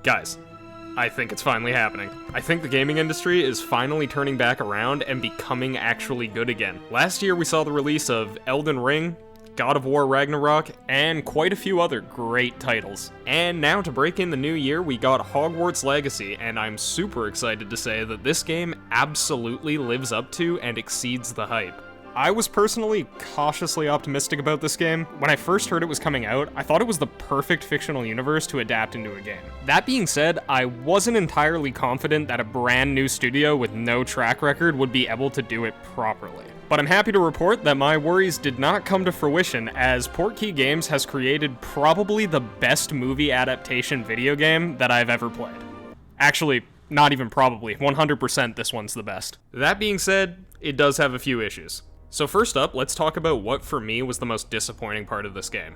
Guys, I think it's finally happening. I think the gaming industry is finally turning back around and becoming actually good again. Last year we saw the release of Elden Ring, God of War Ragnarok, and quite a few other great titles. And now to break in the new year, we got Hogwarts Legacy, and I'm super excited to say that this game absolutely lives up to and exceeds the hype. I was personally cautiously optimistic about this game. When I first heard it was coming out, I thought it was the perfect fictional universe to adapt into a game. That being said, I wasn't entirely confident that a brand new studio with no track record would be able to do it properly. But I'm happy to report that my worries did not come to fruition, as Portkey Games has created probably the best movie adaptation video game that I've ever played. Actually, not even probably, 100% this one's the best. That being said, it does have a few issues. So first up, let's talk about what for me was the most disappointing part of this game.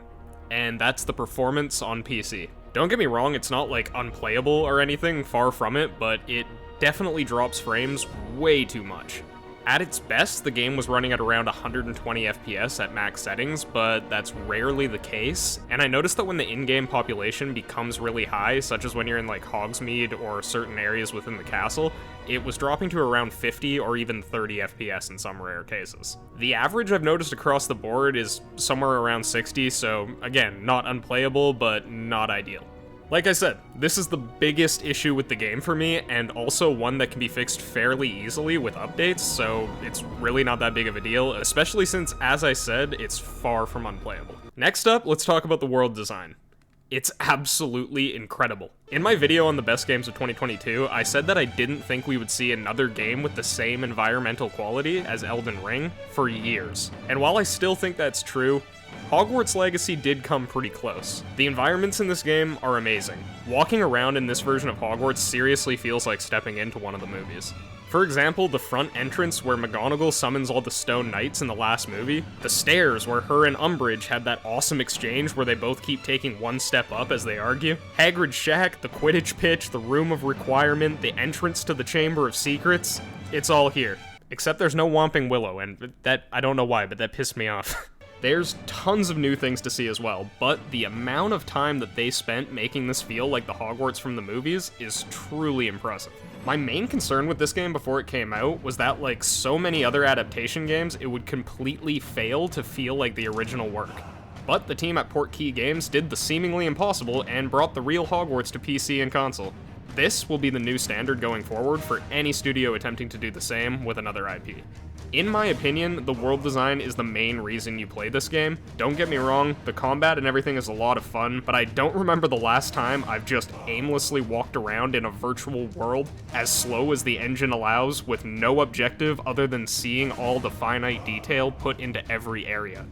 And that's the performance on PC. Don't get me wrong, it's not like unplayable or anything, far from it, but it definitely drops frames way too much. At its best, the game was running at around 120 FPS at max settings, but that's rarely the case, and I noticed that when the in-game population becomes really high, such as when you're in like Hogsmeade or certain areas within the castle, it was dropping to around 50 or even 30 FPS in some rare cases. The average I've noticed across the board is somewhere around 60, so again, not unplayable, but not ideal. Like I said, this is the biggest issue with the game for me, and also one that can be fixed fairly easily with updates, so it's really not that big of a deal, especially since, as I said, it's far from unplayable. Next up, let's talk about the world design. It's absolutely incredible. In my video on the best games of 2022, I said that I didn't think we would see another game with the same environmental quality as Elden Ring for years. And while I still think that's true, Hogwarts Legacy did come pretty close. The environments in this game are amazing. Walking around in this version of Hogwarts seriously feels like stepping into one of the movies. For example, the front entrance where McGonagall summons all the Stone Knights in the last movie, the stairs where her and Umbridge had that awesome exchange where they both keep taking one step up as they argue, Hagrid's shack, the Quidditch pitch, the Room of Requirement, the entrance to the Chamber of Secrets, it's all here. Except there's no Whomping Willow, and that, I don't know why, but that pissed me off. There's tons of new things to see as well, but the amount of time that they spent making this feel like the Hogwarts from the movies is truly impressive. My main concern with this game before it came out was that, like so many other adaptation games, it would completely fail to feel like the original work. But the team at Portkey Games did the seemingly impossible and brought the real Hogwarts to PC and console. This will be the new standard going forward for any studio attempting to do the same with another IP. In my opinion, the world design is the main reason you play this game. Don't get me wrong, the combat and everything is a lot of fun, but I don't remember the last time I've just aimlessly walked around in a virtual world as slow as the engine allows with no objective other than seeing all the finite detail put into every area.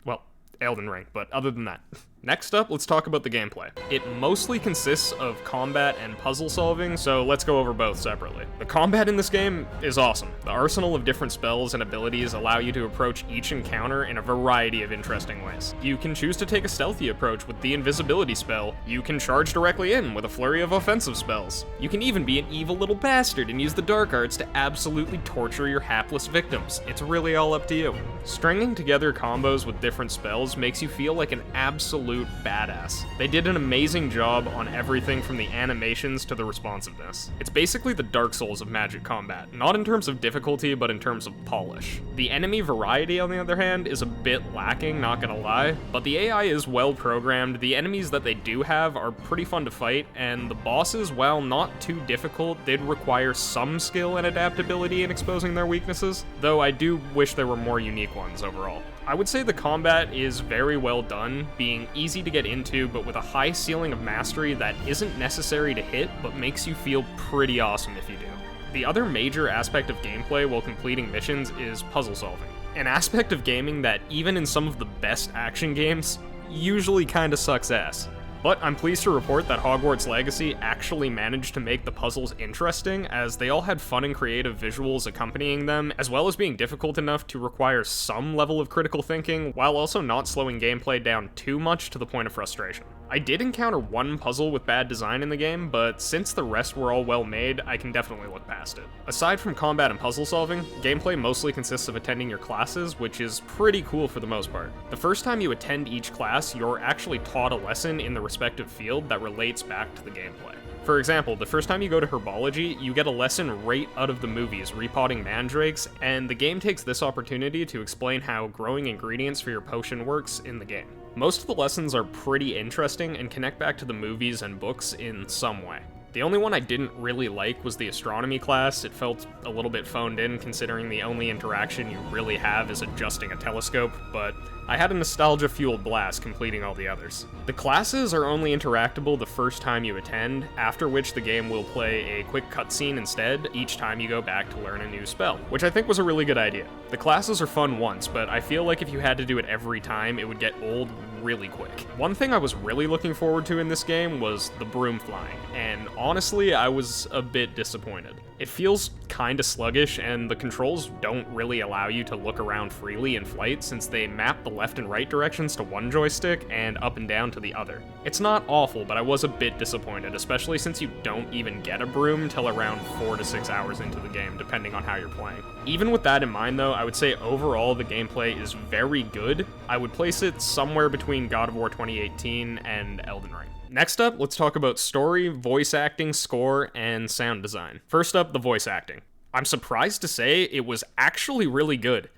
Well, Elden Ring, but other than that. Next up, let's talk about the gameplay. It mostly consists of combat and puzzle solving, so let's go over both separately. The combat in this game is awesome. The arsenal of different spells and abilities allow you to approach each encounter in a variety of interesting ways. You can choose to take a stealthy approach with the invisibility spell. You can charge directly in with a flurry of offensive spells. You can even be an evil little bastard and use the dark arts to absolutely torture your hapless victims. It's really all up to you. Stringing together combos with different spells makes you feel like an absolute badass. They did an amazing job on everything from the animations to the responsiveness. It's basically the Dark Souls of magic combat, not in terms of difficulty, but in terms of polish. The enemy variety, on the other hand, is a bit lacking, not gonna lie, but the AI is well programmed, the enemies that they do have are pretty fun to fight, and the bosses, while not too difficult, did require some skill and adaptability in exposing their weaknesses, though I do wish there were more unique ones overall. I would say the combat is very well done, being easy to get into, but with a high ceiling of mastery that isn't necessary to hit, but makes you feel pretty awesome if you do. The other major aspect of gameplay while completing missions is puzzle solving. An aspect of gaming that, even in some of the best action games, usually kinda sucks ass. But I'm pleased to report that Hogwarts Legacy actually managed to make the puzzles interesting, as they all had fun and creative visuals accompanying them, as well as being difficult enough to require some level of critical thinking, while also not slowing gameplay down too much to the point of frustration. I did encounter one puzzle with bad design in the game, but since the rest were all well made, I can definitely look past it. Aside from combat and puzzle solving, gameplay mostly consists of attending your classes, which is pretty cool for the most part. The first time you attend each class, you're actually taught a lesson in the respective field that relates back to the gameplay. For example, the first time you go to herbology, you get a lesson right out of the movies, repotting mandrakes, and the game takes this opportunity to explain how growing ingredients for your potion works in the game. Most of the lessons are pretty interesting and connect back to the movies and books in some way. The only one I didn't really like was the astronomy class. It felt a little bit phoned in considering the only interaction you really have is adjusting a telescope, but I had a nostalgia-fueled blast completing all the others. The classes are only interactable the first time you attend, after which the game will play a quick cutscene instead each time you go back to learn a new spell, which I think was a really good idea. The classes are fun once, but I feel like if you had to do it every time, it would get old really quick. One thing I was really looking forward to in this game was the broom flying, and honestly, I was a bit disappointed. It feels kinda sluggish, and the controls don't really allow you to look around freely in flight since they map the left and right directions to one joystick and up and down to the other. It's not awful, but I was a bit disappointed, especially since you don't even get a broom till around 4 to 6 hours into the game, depending on how you're playing. Even with that in mind though, I would say overall the gameplay is very good. I would place it somewhere between God of War 2018 and Elden Ring. Next up, let's talk about story, voice acting, score, and sound design. First up, the voice acting. I'm surprised to say it was actually really good.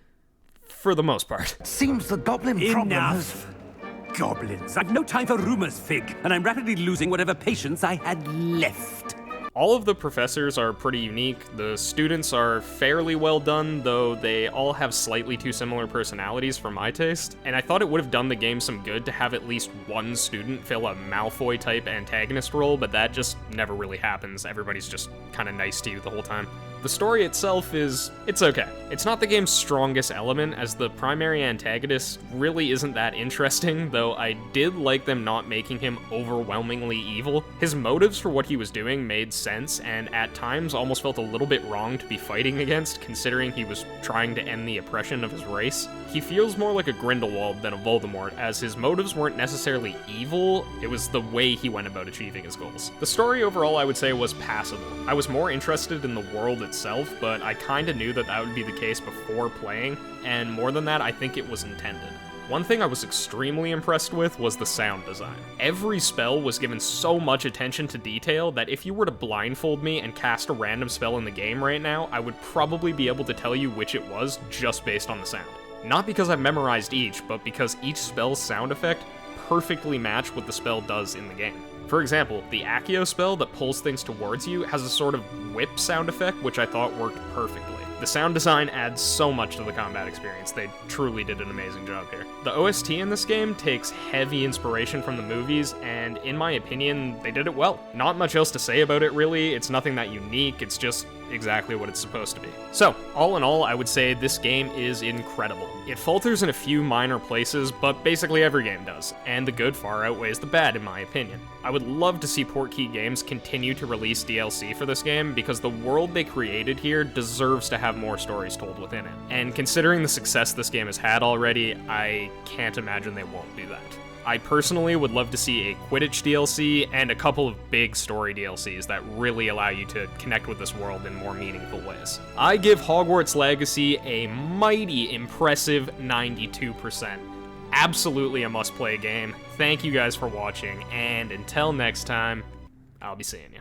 For the most part. Seems the goblin problem has... Enough! Goblins. I've no time for rumors, Fig, and I'm rapidly losing whatever patience I had left. All of the professors are pretty unique, the students are fairly well done, though they all have slightly too similar personalities for my taste, and I thought it would have done the game some good to have at least one student fill a Malfoy-type antagonist role, but that just never really happens. Everybody's just kinda nice to you the whole time. The story itself it's okay. It's not the game's strongest element, as the primary antagonist really isn't that interesting, though I did like them not making him overwhelmingly evil. His motives for what he was doing made sense, and at times almost felt a little bit wrong to be fighting against, considering he was trying to end the oppression of his race. He feels more like a Grindelwald than a Voldemort, as his motives weren't necessarily evil, it was the way he went about achieving his goals. The story overall I would say was passable. I was more interested in the world itself, but I kinda knew that that would be the case before playing, and more than that, I think it was intended. One thing I was extremely impressed with was the sound design. Every spell was given so much attention to detail that if you were to blindfold me and cast a random spell in the game right now, I would probably be able to tell you which it was just based on the sound. Not because I've memorized each, but because each spell's sound effect perfectly matched what the spell does in the game. For example, the Accio spell that pulls things towards you has a sort of whip sound effect, which I thought worked perfectly. The sound design adds so much to the combat experience, they truly did an amazing job here. The OST in this game takes heavy inspiration from the movies, and in my opinion, they did it well. Not much else to say about it really, it's nothing that unique, it's just exactly what it's supposed to be. So, all in all, I would say this game is incredible. It falters in a few minor places, but basically every game does, and the good far outweighs the bad in my opinion. I would love to see Portkey Games continue to release DLC for this game, because the world they created here deserves to have more stories told within it. And considering the success this game has had already, I can't imagine they won't do that. I personally would love to see a Quidditch DLC and a couple of big story DLCs that really allow you to connect with this world in more meaningful ways. I give Hogwarts Legacy a mighty impressive 92%. Absolutely a must-play game. Thank you guys for watching, and until next time, I'll be seeing you.